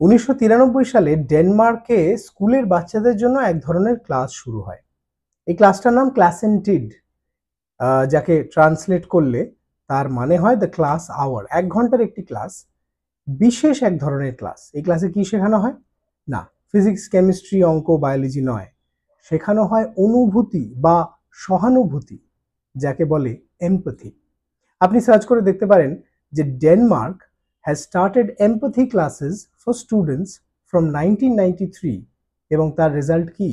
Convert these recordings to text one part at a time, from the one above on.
1993 সালে ডেনমার্কে স্কুলের বাচ্চাদের জন্য এক ধরনের ক্লাস শুরু হয়। এই ক্লাসটার নাম ক্লাসেন্টিড, যাকে ট্রান্সলেট করলে তার মানে হয় দ্য ক্লাস আওয়ার। 1 ঘন্টার একটি ক্লাস, বিশেষ এক ধরনের ক্লাস। এই ক্লাসে কি শেখানো হয়? না, ফিজিক্স, কেমিস্ট্রি, অঙ্ক, বায়োলজি নয়, শেখানো হয় অনুভূতি বা সহানুভূতি, যাকে বলে এমপ্যাথি। আপনি সার্চ করে দেখতে পারেন যে Denmark has started empathy classes for students from 1993 এবং তার রেজাল্ট কি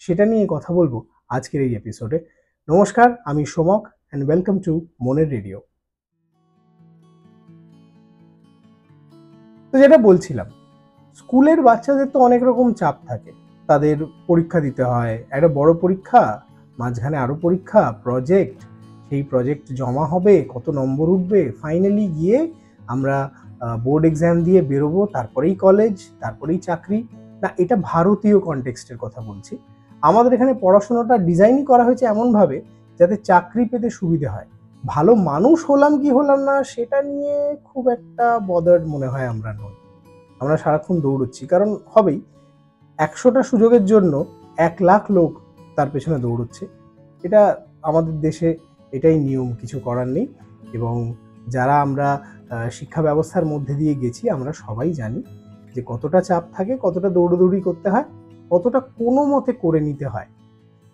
সেটা নিয়ে কথা বলবো আজকের এই এপিসোডে। নমস্কার, আমি সোমক and welcome to মনের রেডিও। তো যেটা বলছিলাম, স্কুলের বাচ্চাদের তো অনেক রকম চাপ থাকে। তাদের পরীক্ষা দিতে হয়, একটা বড় পরীক্ষা, মাঝখানে আরো পরীক্ষা, প্রজেক্ট, সেই প্রজেক্ট জমা হবে, কত নম্বর উঠবে, ফাইনালি গিয়ে আমরা বোর্ড এক্সাম দিয়ে বেরোবো, তারপরেই কলেজ, তারপরেই চাকরি। না, এটা ভারতীয় কনটেক্সটের কথা বলছি। আমাদের এখানে পড়াশোনাটা ডিজাইনই করা হয়েছে এমনভাবে যাতে চাকরি পেতে সুবিধে হয়। ভালো মানুষ হলাম কি হলাম না সেটা নিয়ে খুব একটা বদার্ড মনে হয় আমরা নই। আমরা সারাক্ষণ দৌড়চ্ছি, কারণ হবেই। 100টা সুযোগের জন্য 1 লাখ লোক তার পেছনে দৌড়চ্ছে। এটা আমাদের দেশে এটাই নিয়ম, কিছু করার নেই। এবং যারা আমরা শিক্ষা ব্যবস্থার মধ্যে দিয়ে গেছি আমরা সবাই জানি যে কতটা চাপ থাকে, কতটা দৌড়দৌড়ি করতে হয়, কতটা কোনো মতে করে নিতে হয়।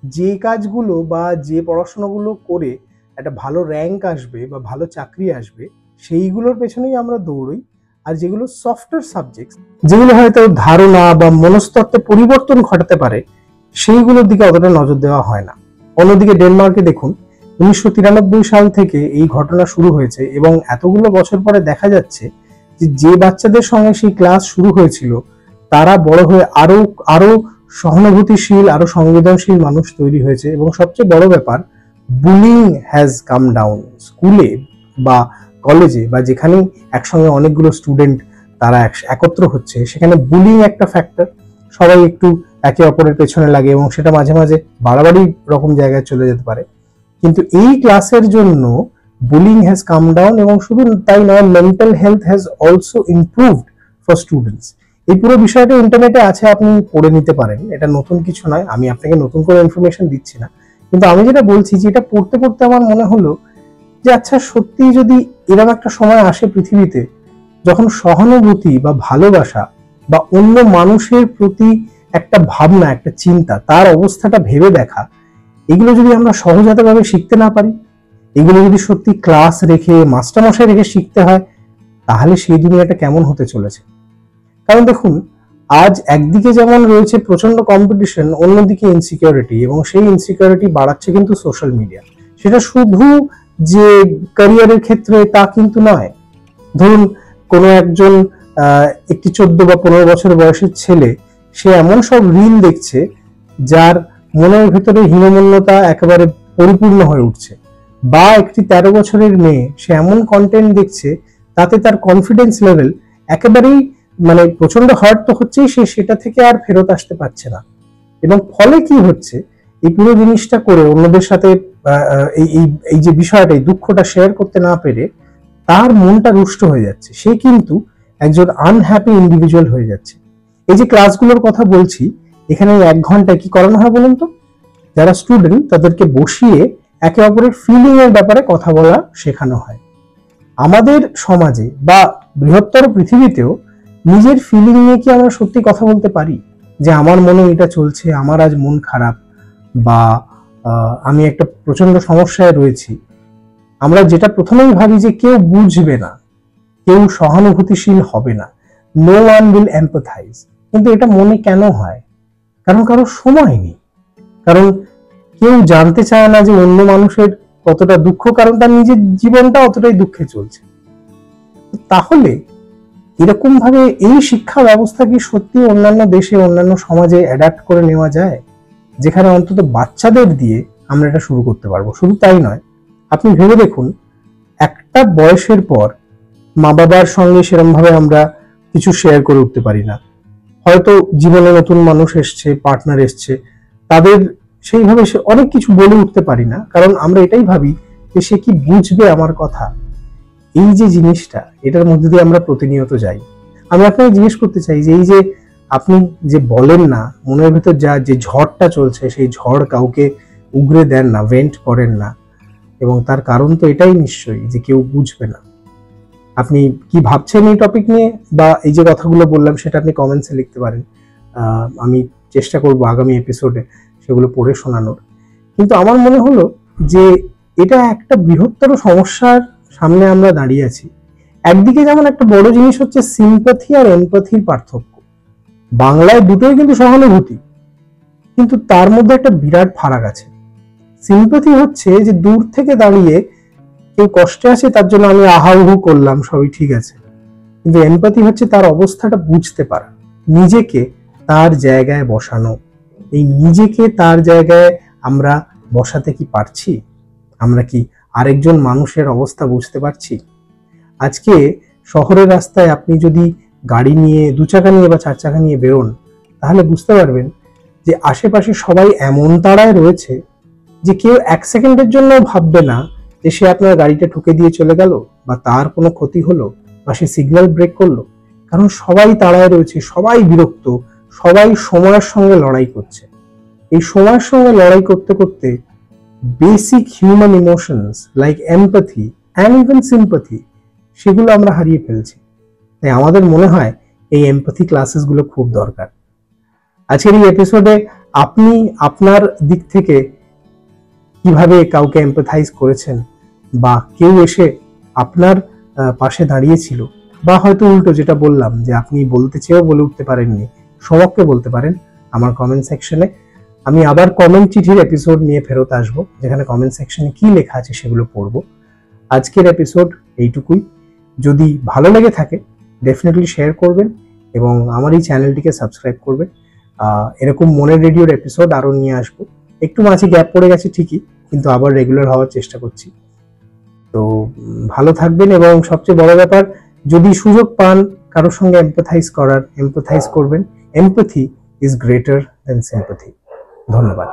যে কাজগুলো বা যে পড়াশোনাগুলো করে একটা ভালো র্যাঙ্ক আসবে বা ভালো চাকরি আসবে, সেইগুলোর পেছনেই আমরা দৌড়ই। আর যেগুলো সফটওয়্যার সাবজেক্ট, যেগুলো হয়তো ধারণা বা মনস্তত্ত্বে পরিবর্তন ঘটাতে পারে, সেইগুলোর দিকে অতটা নজর দেওয়া হয় না। অন্যদিকে ডেনমার্কে দেখুন, 1993 সাল থেকে এই ঘটনা শুরু হয়েছে এবং এতগুলো বছর পরে দেখা যাচ্ছে যে বাচ্চাদের সঙ্গে সেই ক্লাস শুরু হয়েছিল তারা বড় হয়ে আরো সহানুভূতিশীল, আরো সংবেদনশীল মানুষ তৈরি হয়েছে। এবং সবচেয়ে বড় ব্যাপার, বুলিং হ্যাজ কাম ডাউন। স্কুলে বা কলেজে বা যেখানে একসঙ্গে অনেকগুলো স্টুডেন্ট তারা একত্র হচ্ছে, সেখানে বুলিং একটা ফ্যাক্টর। সবাই একটু একে অপরের পেছনে লাগে এবং সেটা মাঝে মাঝে বাড়াবাড়ি রকম জায়গায় চলে যেতে পারে। কিন্তু এই ক্লাসের জন্য বুলিং হ্যাজ কাম ডাউন, এবং শুধু তাই নয়, mental health has also improved for students. এই পুরো বিষয়টা ইন্টারনেটে আছে, আপনি পড়ে নিতে পারেন। এটা নতুন কিছু নয়, আমি আপনাকে নতুন করে ইনফরমেশন দিচ্ছি না। কিন্তু আমি যেটা বলছি যে এটা পড়তে পড়তে আমার মনে হলো যে আচ্ছা, সত্যি যদি এরকম একটা সময় আসে পৃথিবীতে যখন সহানুভূতি বা ভালোবাসা বা অন্য মানুষের প্রতি একটা ভাবনা, একটা চিন্তা, তার অবস্থাটা ভেবে দেখা, এগুলো যদি আমরা সহজাতভাবে শিখতে না পারি, এগুলো যদি সত্যি ক্লাস রেখে মাস্টারমশাই রেখে শিখতে হয়, তাহলে সেই দুনিয়াটা কেমন হতে চলেছে। কারণ দেখুন, আজ একদিকে যেমন রয়েছে প্রচন্ড কম্পিটিশন, অন্যদিকে ইনসিকিউরিটি, এবং সেই ইনসিকিউরিটি বাড়াচ্ছে কিন্তু সোশ্যাল মিডিয়া। সেটা শুধু যে ক্যারিয়ারের ক্ষেত্রে তা কিন্তু নয়। ধরুন, কোনো একজন একটি 14 বা 15 বছর বয়সের ছেলে, সে এমন সব রিল দেখছে যার মনের ভেতরে হীনমন্যতা একেবারে পরিপূর্ণ হয়ে উঠছে। বা একটি 13 বছরের মেয়ে, সে এমন কন্টেন্ট দেখছে তাতে তার কনফিডেন্স লেভেল একেবারেই প্রচন্ড হার্ট তো হচ্ছেই, সে সেটা থেকে আর ফেরত আসতে পারছে না। এবং ফলে কি হচ্ছে, এই পুরো জিনিসটা করে অন্যদের সাথে এই যে বিষয়টা, এই দুঃখটা শেয়ার করতে না পেরে তার মনটা রুষ্ট হয়ে যাচ্ছে। সে কিন্তু একজন আনহ্যাপি ইন্ডিভিজুয়াল হয়ে যাচ্ছে। এই যে ক্লাসগুলোর কথা বলছি, এখানে 1 ঘন্টায় কি করানো হয় বলুন তো? যারা স্টুডেন্ট তাদেরকে বসিয়ে একে অপরের ফিলিং এর ব্যাপারে কথা বলা শেখানো হয়। আমাদের সমাজে বা বৃহত্তর পৃথিবীতেও নিজের ফিলিং নিয়ে কি আমরা সত্যি কথা বলতে পারি? যে আমার মনে এটা চলছে, আমার আজ মন খারাপ, বা আমি একটা প্রচন্ড সমস্যায় রয়েছি। আমরা যেটা প্রথমেই ভাবি যে কেউ বুঝবে না, কেউ সহানুভূতিশীল হবে না, নো ওয়ান উইল এম্পাথাইজ। কিন্তু এটা মনে কেন হয়? কারণ কারো সময় নেই, কারণ কেউ জানতে চায় না যে অন্য মানুষের কতটা দুঃখ, কারণ তার নিজের জীবনটা অতটাই দুঃখে চলছে। তাহলে এরকম ভাবে এই শিক্ষা ব্যবস্থা কি সত্যি অন্যান্য দেশে, অন্যান্য সমাজে অ্যাডাপ্ট করে নেওয়া যায়, যেখানে অন্তত বাচ্চাদের দিয়ে আমরা এটা শুরু করতে পারবো? শুধু তাই নয়, আপনি ভেবে দেখুন, একটা বয়সের পর মা বাবার সঙ্গে সেরকম ভাবে আমরা কিছু শেয়ার করে উঠতে পারি না। হয়তো জীবনে নতুন মানুষ এসছে, পার্টনার এসছে, তাদের সেইভাবে অনেক কিছু বলে উঠতে পারি না, কারণ আমরা এটাই ভাবি যে সে কি বুঝবে আমার কথা। এই যে জিনিসটা, এটার মধ্যে দিয়ে আমরা প্রতিনিয়ত যাই। আমি আপনাকে জিজ্ঞেস করতে চাই যে এই যে আপনি যে বলেন না, মনের ভিতর যে ঝড়টা চলছে সেই ঝড় কাউকে উগরে দেন না, ভেন্ট করেন না, এবং তার কারণ তো এটাই নিশ্চয়ই যে কেউ বুঝবে না। আপনি কি ভাবছেন এই টপিক নিয়ে, বা এই যে কথাগুলো বললাম সেটা আপনি কমেন্টসে লিখতে পারেন। আমি চেষ্টা করব আগামী এপিসোডে সেগুলো পড়ে শোনানোর। কিন্তু আমার মনে হলো যে এটা একটা বৃহত্তর সমস্যার সামনে আমরা দাঁড়িয়ে আছি। একদিকে যেমন একটা বড় জিনিস হচ্ছে সিম্প্যাথি আর এমপ্যাথির পার্থক্য। বাংলায় দুটোই কিন্তু সহানুভূতি, কিন্তু তার মধ্যে একটা বিরাট ফারাক আছে। সিম্প্যাথি হচ্ছে যে দূর থেকে দাঁড়িয়ে কেউ কষ্টে আছে তার জন্য আমি আহাউহু করলাম, সবই ঠিক আছে। কিন্তু এমপ্যাথি হচ্ছে তার অবস্থাটা বুঝতে পারা, নিজেকে তার জায়গায় বসানো। এই নিজেকে তার জায়গায় আমরা বসাতে কি পারছি? আমরা কি আরেকজন মানুষের অবস্থা বুঝতে পারছি? আজকে শহরের রাস্তায় আপনি যদি গাড়ি নিয়ে, 2 চাকা নিয়ে বা 4 চাকা নিয়ে বেরোন, তাহলে বুঝতে পারবেন যে আশেপাশে সবাই এমন তাড়ায় রয়েছে যে কেউ 1 সেকেন্ডের জন্য ভাববে না যে সে আপনার গাড়িটা ঠুকে দিয়ে চলে গেল, বা তার কোনো ক্ষতি হলো, বা সে সিগন্যাল ব্রেক করলো। কারণ সবাই তাড়ায় রয়েছে, সবাই বিরক্ত, সবাই সময়ের সঙ্গে লড়াই করছে। এই সময়ের সঙ্গে লড়াই করতে করতে basic human emotions like empathy and even sympathy, সেগুলো আমরা হারিয়ে ফেলছি। তাই আমাদের মনে হয় এই এমপ্যাথি ক্লাসেসগুলো খুব দরকার। আজকের এই এপিসোডে আপনি আপনার দিক থেকে কিভাবে কাউকে এমপ্যাথাইজ করেছেন, বা কেউ এসে আপনার পাশে দাঁড়িয়েছিল, বা হয়তো উল্টো যেটা বললাম যে আপনি বলতে চেয়েও বলে উঠতে পারেননি, সমককে বলতে পারেন আমার কমেন্ট সেকশনে। আমি আবার কমেন্ট চিঠির এপিসোড নিয়ে ফেরত আসবো, যেখানে কমেন্ট সেকশনে কি লেখা আছে সেগুলো পড়বো। আজকের এপিসোড এইটুকুই। যদি ভালো লেগে থাকে ডেফিনেটলি শেয়ার করবেন এবং আমার এই চ্যানেলটিকে সাবস্ক্রাইব করবেন। এরকম মনের রেডিওর এপিসোড আরও নিয়ে আসবো। একটু মাঝে গ্যাপ পড়ে গেছে ঠিকই, কিন্তু আবার রেগুলার হওয়ার চেষ্টা করছি। তো ভালো থাকবেন, এবং সবচেয়ে বড় ব্যাপার, যদি সুযোগ পান কারোর সঙ্গে এমপ্যাথাইজ করবেন। Empathy is greater than sympathy. ধন্যবাদ।